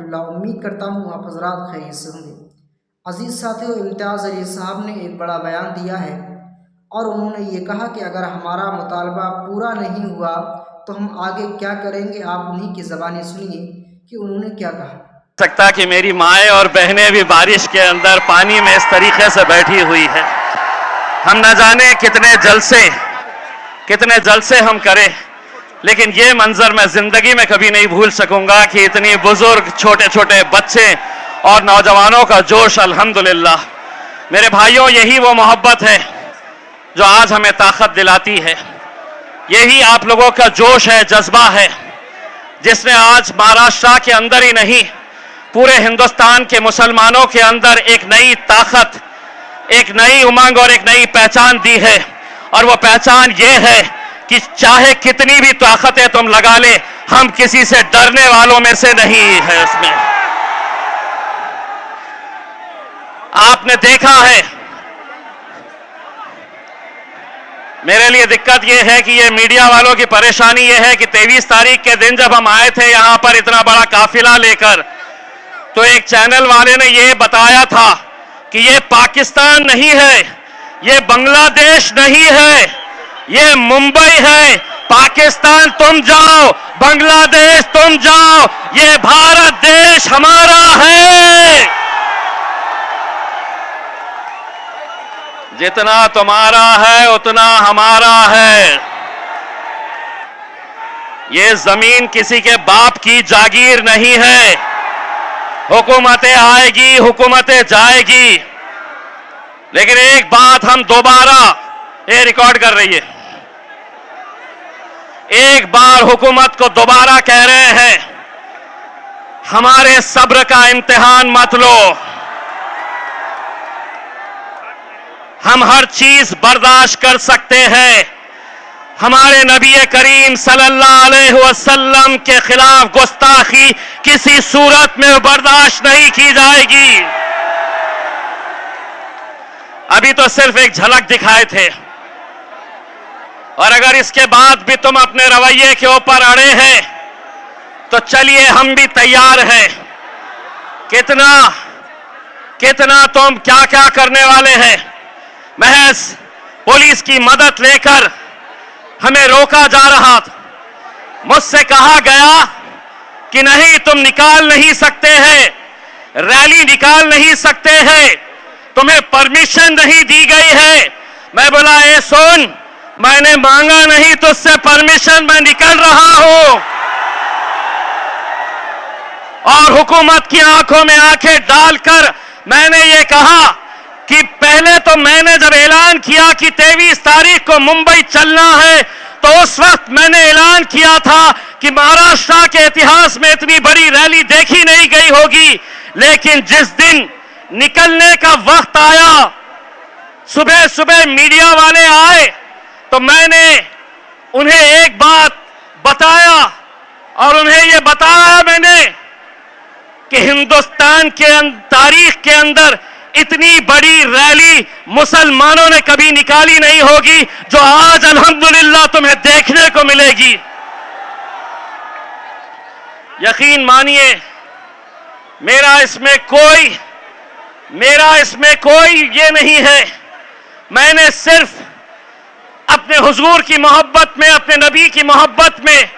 रहमतुल्लाह। उम्मीद करता हूँ आप हजरात खैरियत से होंगे। अजीज़ साथियों, इम्तियाज़ अली साहब ने एक बड़ा बयान दिया है और उन्होंने ये कहा कि अगर हमारा मुतालबा पूरा नहीं हुआ तो हम आगे क्या करेंगे। आप उन्हीं की ज़बानी सुनिए कि उन्होंने क्या कहा। सकता कि मेरी माएँ और बहनें भी बारिश के अंदर पानी में इस तरीके से बैठी हुई है। हम न जाने कितने जलसे हम करें, लेकिन ये मंजर मैं जिंदगी में कभी नहीं भूल सकूंगा कि इतनी बुजुर्ग, छोटे छोटे बच्चे और नौजवानों का जोश। अल्हम्दुलिल्लाह मेरे भाइयों, यही वो मोहब्बत है जो आज हमें ताकत दिलाती है। यही आप लोगों का जोश है, जज्बा है, जिसने आज महाराष्ट्र के अंदर ही नहीं पूरे हिंदुस्तान के मुसलमानों के अंदर एक नई ताकत, एक नई उमंग और एक नई पहचान दी है। और वो पहचान ये है कि चाहे कितनी भी ताकतें तुम लगा ले, हम किसी से डरने वालों में से नहीं है। इसमें आपने देखा है, मेरे लिए दिक्कत यह है कि ये मीडिया वालों की परेशानी यह है कि 23 तारीख के दिन जब हम आए थे यहां पर इतना बड़ा काफिला लेकर, तो एक चैनल वाले ने यह बताया था कि ये पाकिस्तान नहीं है, ये बांग्लादेश नहीं है, ये मुंबई है। पाकिस्तान तुम जाओ, बांग्लादेश तुम जाओ, ये भारत देश हमारा है। जितना तुम्हारा है उतना हमारा है। ये जमीन किसी के बाप की जागीर नहीं है। हुकूमतें आएगी, हुकूमतें जाएगी, लेकिन एक बात हम दोबारा, ये रिकॉर्ड कर रही है, एक बार हुकूमत को दोबारा कह रहे हैं, हमारे सब्र का इम्तिहान मत लो। हम हर चीज बर्दाश्त कर सकते हैं। हमारे नबी करीम सल्लल्लाहु अलैहि वसल्लम के खिलाफ गुस्ताखी किसी सूरत में बर्दाश्त नहीं की जाएगी। अभी तो सिर्फ एक झलक दिखाए थे, और अगर इसके बाद भी तुम अपने रवैये के ऊपर अड़े हैं तो चलिए हम भी तैयार हैं। कितना तुम क्या क्या करने वाले हैं। महज पुलिस की मदद लेकर हमें रोका जा रहा था। मुझसे कहा गया कि नहीं, तुम निकाल नहीं सकते हैं, रैली निकाल नहीं सकते हैं, तुम्हें परमिशन नहीं दी गई है। मैं बोला, ए सुन, मैंने मांगा नहीं तुझसे परमिशन, मैं निकल रहा हूं। और हुकूमत की आंखों में आंखें डालकर मैंने ये कहा कि पहले तो मैंने जब ऐलान किया कि 23 तारीख को मुंबई चलना है, तो उस वक्त मैंने ऐलान किया था कि महाराष्ट्र के इतिहास में इतनी बड़ी रैली देखी नहीं गई होगी। लेकिन जिस दिन निकलने का वक्त आया, सुबह सुबह मीडिया वाले आए, तो मैंने उन्हें एक बात बताया, और उन्हें यह बताया मैंने कि हिंदुस्तान के तारीख के अंदर इतनी बड़ी रैली मुसलमानों ने कभी निकाली नहीं होगी जो आज अल्हम्दुलिल्लाह तुम्हें देखने को मिलेगी। यकीन मानिए, मेरा इसमें कोई ये नहीं है। मैंने सिर्फ अपने हुजूर की मोहब्बत में, अपने नबी की मोहब्बत में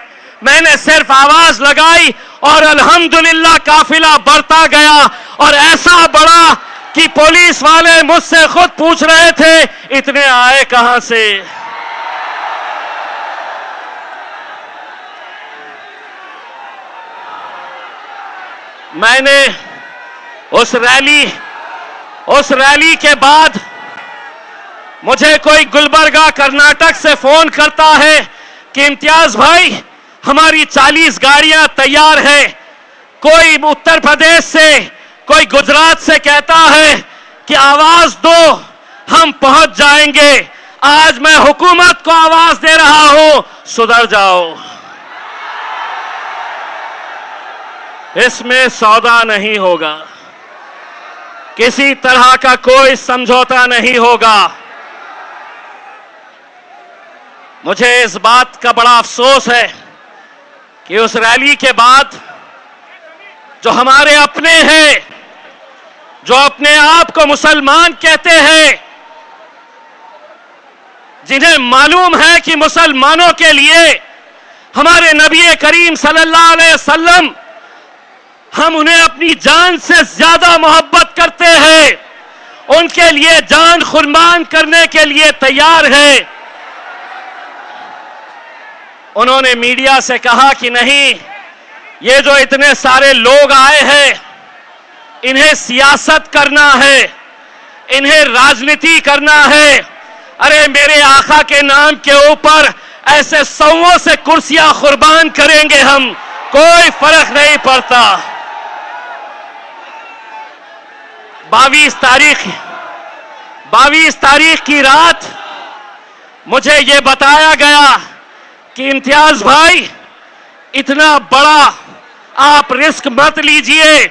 मैंने सिर्फ आवाज लगाई, और अल्हम्दुलिल्लाह काफिला बढ़ता गया, और ऐसा बढ़ा कि पुलिस वाले मुझसे खुद पूछ रहे थे, इतने आए कहां से। मैंने उस रैली के बाद मुझे कोई गुलबर्गा कर्नाटक से फोन करता है कि इम्तियाज भाई, हमारी 40 गाड़ियां तैयार है। कोई उत्तर प्रदेश से, कोई गुजरात से कहता है कि आवाज दो, हम पहुंच जाएंगे। आज मैं हुकूमत को आवाज दे रहा हूं, सुधर जाओ। इसमें सौदा नहीं होगा, किसी तरह का कोई समझौता नहीं होगा। मुझे इस बात का बड़ा अफसोस है कि उस रैली के बाद जो हमारे अपने हैं, जो अपने आप को मुसलमान कहते हैं, जिन्हें मालूम है कि मुसलमानों के लिए हमारे नबी करीम सल्लल्लाहु अलैहि वसल्लम, हम उन्हें अपनी जान से ज्यादा मोहब्बत करते हैं, उनके लिए जान कुर्बान करने के लिए तैयार है। उन्होंने मीडिया से कहा कि नहीं, ये जो इतने सारे लोग आए हैं, इन्हें सियासत करना है, इन्हें राजनीति करना है। अरे मेरे आका के नाम के ऊपर ऐसे सौों से कुर्सियां कुर्बान करेंगे हम, कोई फर्क नहीं पड़ता। 22 तारीख की रात मुझे यह बताया गया कि इम्तियाज भाई, इतना बड़ा आप रिस्क मत लीजिए।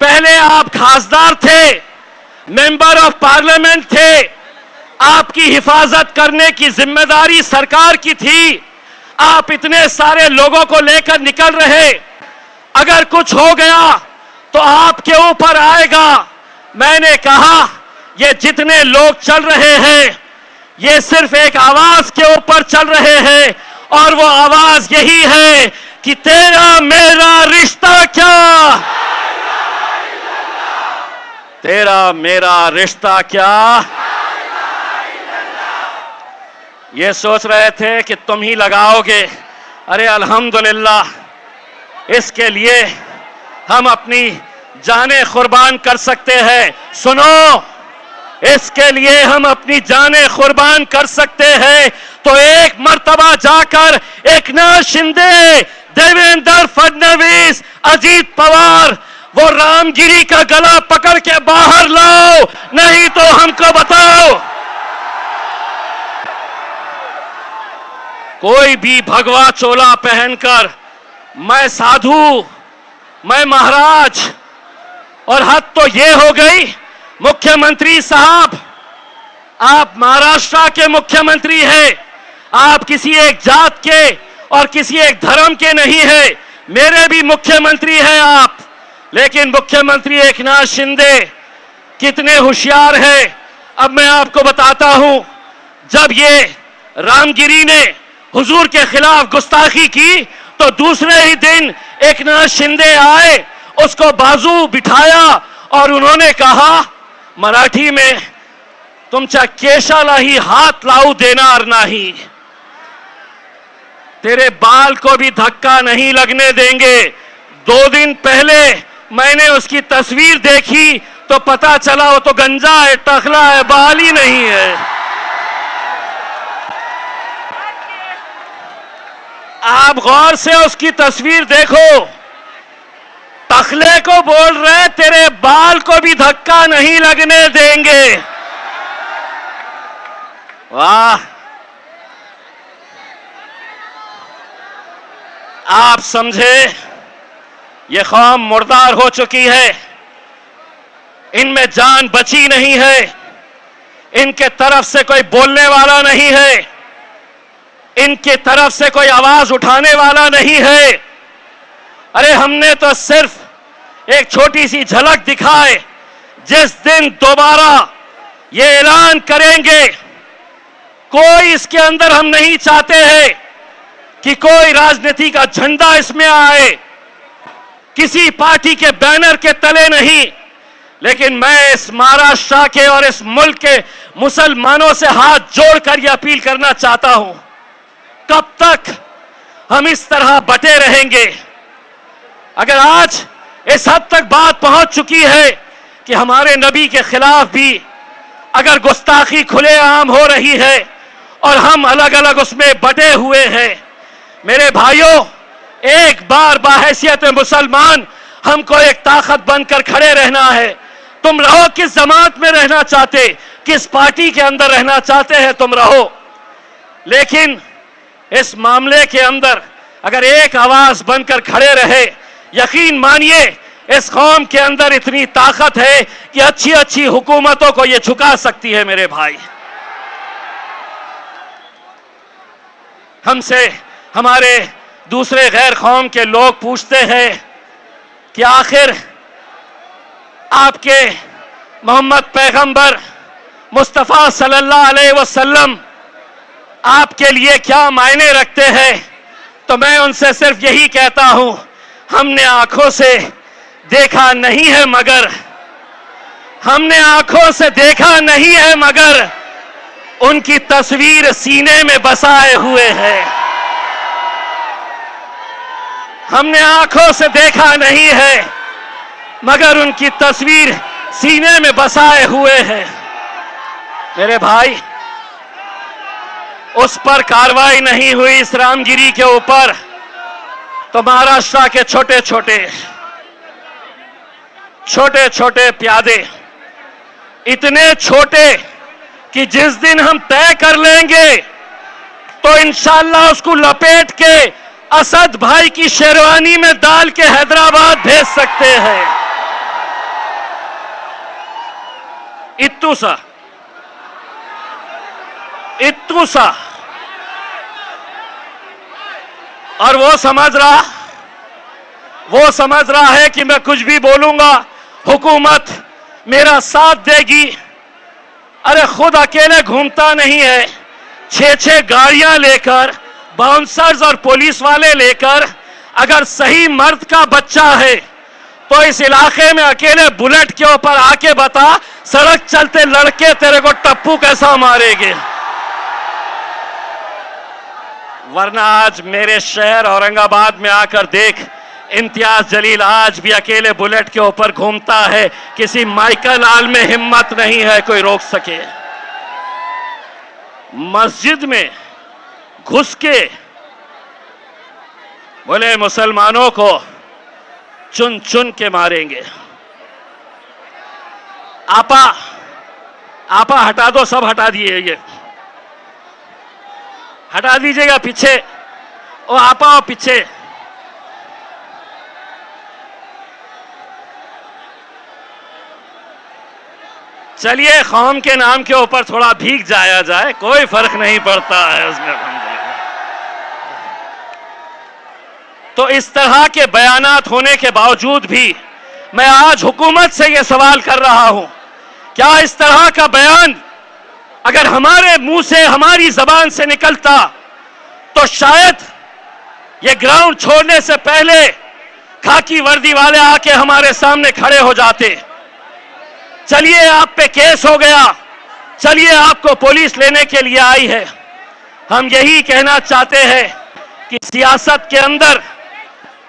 पहले आप खासदार थे, मेंबर ऑफ पार्लियामेंट थे, आपकी हिफाजत करने की जिम्मेदारी सरकार की थी। आप इतने सारे लोगों को लेकर निकल रहे, अगर कुछ हो गया तो आपके ऊपर आएगा। मैंने कहा, ये जितने लोग चल रहे हैं, ये सिर्फ एक आवाज के ऊपर चल रहे हैं, और वो आवाज यही है कि तेरा मेरा रिश्ता क्या, तेरा मेरा रिश्ता क्या। ये सोच रहे थे कि तुम ही लगाओगे। अरे अल्हम्दुलिल्लाह, इसके लिए हम अपनी जानें कुर्बान कर सकते हैं। सुनो, इसके लिए हम अपनी जानें कुर्बान कर सकते हैं। तो एक मर्तबा जाकर एकनाथ शिंदे, देवेंद्र फडणवीस, अजीत पवार, वो रामगिरी का गला पकड़ के बाहर लाओ, नहीं तो हमको बताओ। कोई भी भगवा चोला पहनकर मैं साधु, मैं महाराज, और हद तो ये हो गई। मुख्यमंत्री साहब, आप महाराष्ट्र के मुख्यमंत्री हैं, आप किसी एक जात के और किसी एक धर्म के नहीं है, मेरे भी मुख्यमंत्री हैं आप। लेकिन मुख्यमंत्री एकनाथ शिंदे कितने होशियार हैं, अब मैं आपको बताता हूं। जब ये रामगिरी ने हुजूर के खिलाफ गुस्ताखी की, तो दूसरे ही दिन एकनाथ शिंदे आए, उसको बाजू बिठाया और उन्होंने कहा मराठी में, तुमच्या केशाला ही हाथ लावू देणार नहीं, तेरे बाल को भी धक्का नहीं लगने देंगे। 2 दिन पहले मैंने उसकी तस्वीर देखी तो पता चला वो तो गंजा है, टखला है, बाल ही नहीं है। आप गौर से उसकी तस्वीर देखो, टखले को बोल रहे तेरे बाल को भी धक्का नहीं लगने देंगे। वाह, आप समझे, ये कौम मुर्दार हो चुकी है, इनमें जान बची नहीं है, इनके तरफ से कोई बोलने वाला नहीं है, इनकी तरफ से कोई आवाज उठाने वाला नहीं है। अरे हमने तो सिर्फ एक छोटी सी झलक दिखाए। जिस दिन दोबारा ये ऐलान करेंगे, कोई इसके अंदर हम नहीं चाहते हैं कि कोई राजनीति का झंडा इसमें आए, किसी पार्टी के बैनर के तले नहीं। लेकिन मैं इस महाराष्ट्र के और इस मुल्क के मुसलमानों से हाथ जोड़कर यह अपील करना चाहता हूं, कब तक हम इस तरह बटे रहेंगे? अगर आज इस हद तक बात पहुंच चुकी है कि हमारे नबी के खिलाफ भी अगर गुस्ताखी खुलेआम हो रही है और हम अलग अलग उसमें बटे हुए हैं, मेरे भाइयों, एक बार बाहैसियत मुसलमान हमको एक ताकत बनकर खड़े रहना है। तुम रहो किस जमात में रहना चाहते, किस पार्टी के अंदर रहना चाहते हैं, तुम रहो, लेकिन इस मामले के अंदर अगर एक आवाज बनकर खड़े रहे, यकीन मानिए इस कौम के अंदर इतनी ताकत है कि अच्छी अच्छी हुकूमतों को यह झुका सकती है। मेरे भाई, हमसे हमारे दूसरे गैर कौम के लोग पूछते हैं कि आखिर आपके मोहम्मद पैगंबर मुस्तफ़ा सल्लल्लाहु अलैहि वसल्लम आपके लिए क्या मायने रखते हैं, तो मैं उनसे सिर्फ यही कहता हूं, हमने आंखों से देखा नहीं है मगर हमने आंखों से देखा नहीं है मगर उनकी तस्वीर सीने में बसाए हुए है। हमने आंखों से देखा नहीं है मगर उनकी तस्वीर सीने में बसाए हुए है। मेरे भाई, उस पर कार्रवाई नहीं हुई इस रामगिरी के ऊपर, तो महाराष्ट्र के छोटे छोटे प्यादे, इतने छोटे कि जिस दिन हम तय कर लेंगे तो इंशाअल्लाह उसको लपेट के असद भाई की शेरवानी में डाल के हैदराबाद भेज सकते हैं। इत्तू सा और वो समझ रहा है कि मैं कुछ भी बोलूंगा हुकूमत मेरा साथ देगी। अरे खुद अकेले घूमता नहीं है, 6 गाड़ियां लेकर, बाउंसर्स और पुलिस वाले लेकर, अगर सही मर्द का बच्चा है तो इस इलाके में अकेले बुलेट के ऊपर आके बता, सड़क चलते लड़के तेरे को टप्पू कैसा मारेंगे। वरना आज मेरे शहर औरंगाबाद में आकर देख, इम्तियाज जलील आज भी अकेले बुलेट के ऊपर घूमता है, किसी माइकल आल में हिम्मत नहीं है कोई रोक सके। मस्जिद में घुस के बोले मुसलमानों को चुन चुन के मारेंगे। आपा हटा दो, सब हटा दिए, ये हटा दीजिएगा पीछे, ओ आपा पीछे। चलिए कौम के नाम के ऊपर थोड़ा भीग जाया जाए, कोई फर्क नहीं पड़ता है उसमें। तो इस तरह के बयानात होने के बावजूद भी मैं आज हुकूमत से यह सवाल कर रहा हूं, क्या इस तरह का बयान अगर हमारे मुंह से, हमारी जबान से निकलता तो शायद ये ग्राउंड छोड़ने से पहले खाकी वर्दी वाले आके हमारे सामने खड़े हो जाते। चलिए आप पे केस हो गया, चलिए आपको पुलिस लेने के लिए आई है। हम यही कहना चाहते हैं कि सियासत के अंदर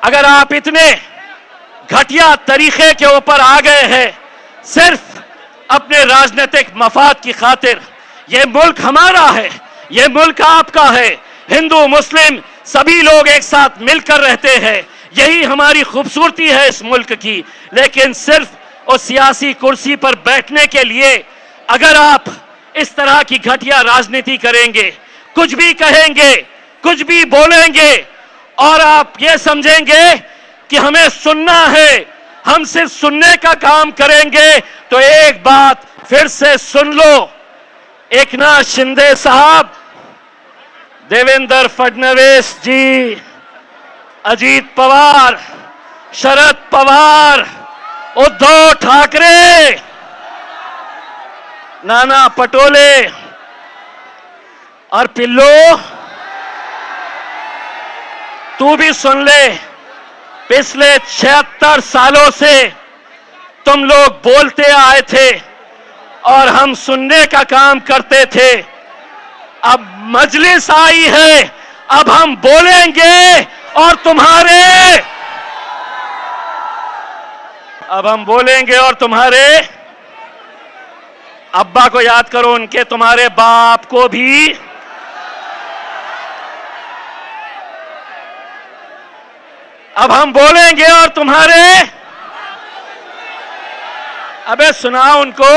अगर आप इतने घटिया तरीके के ऊपर आ गए हैं सिर्फ अपने राजनीतिक मफाद की खातिर, ये मुल्क हमारा है, ये मुल्क आपका है, हिंदू मुस्लिम सभी लोग एक साथ मिलकर रहते हैं, यही हमारी खूबसूरती है इस मुल्क की। लेकिन सिर्फ और सियासी कुर्सी पर बैठने के लिए अगर आप इस तरह की घटिया राजनीति करेंगे, कुछ भी कहेंगे, कुछ भी बोलेंगे और आप ये समझेंगे कि हमें सुनना है, हम सिर्फ सुनने का काम करेंगे, तो एक बात फिर से सुन लो, एकनाथ शिंदे साहब, देवेंद्र फडणवीस जी, अजीत पवार, शरद पवार, उद्धव ठाकरे, नाना पटोले और पिल्लू तू भी सुन ले, पिछले 76 सालों से तुम लोग बोलते आए थे और हम सुनने का काम करते थे। अब मजलिस आई है, अब हम बोलेंगे और तुम्हारे अब्बा को याद करो, उनके तुम्हारे बाप को भी अब हम बोलेंगे और अबे सुनाओ उनको।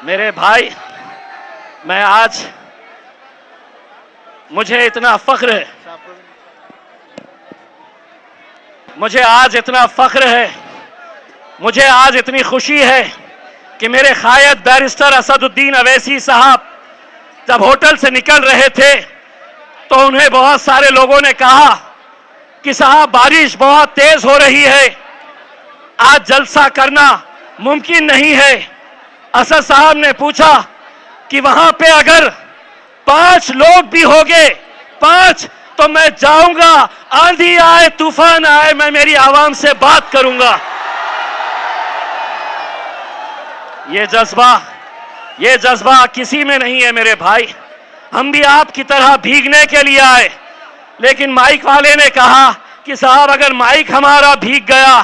मेरे भाई, मैं आज, मुझे इतना फख्र है, मुझे आज इतनी खुशी है कि मेरे कायद बैरिस्टर असदुद्दीन अवैसी साहब जब होटल से निकल रहे थे तो उन्हें बहुत सारे लोगों ने कहा कि साहब बारिश बहुत तेज हो रही है, आज जलसा करना मुमकिन नहीं है। असद साहब ने पूछा कि वहां पे अगर 5 लोग भी होंगे, 5, तो मैं जाऊंगा, आंधी आए तूफान आए, मैं मेरी आवाम से बात करूंगा। ये जज्बा किसी में नहीं है मेरे भाई। हम भी आपकी तरह भीगने के लिए आए, लेकिन माइक वाले ने कहा कि साहब अगर माइक हमारा भीग गया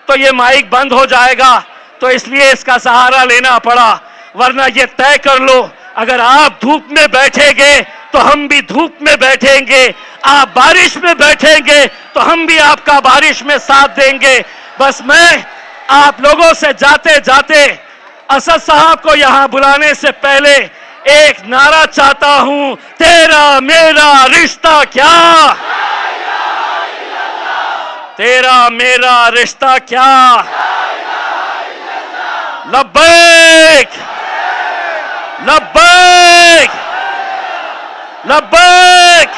तो ये माइक बंद हो जाएगा, तो इसलिए इसका सहारा लेना पड़ा। वरना ये तय कर लो, अगर आप धूप में बैठेंगे तो हम भी धूप में बैठेंगे, आप बारिश में बैठेंगे तो हम भी आपका बारिश में साथ देंगे। बस मैं आप लोगों से जाते जाते असद साहब को यहां बुलाने से पहले एक नारा चाहता हूं, तेरा मेरा रिश्ता क्या, तेरा मेरा रिश्ता क्या, लब्बैक लब्बैक लब्बैक।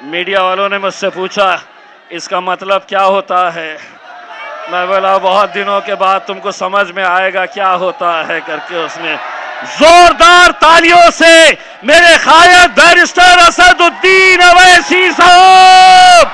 मीडिया वालों ने मुझसे पूछा इसका मतलब क्या होता है। मैं बोला बहुत दिनों के बाद तुमको समझ में आएगा क्या होता है करके उसने जोरदार तालियों से मेरे कायद बैरिस्टर असदुद्दीन अवैसी साहब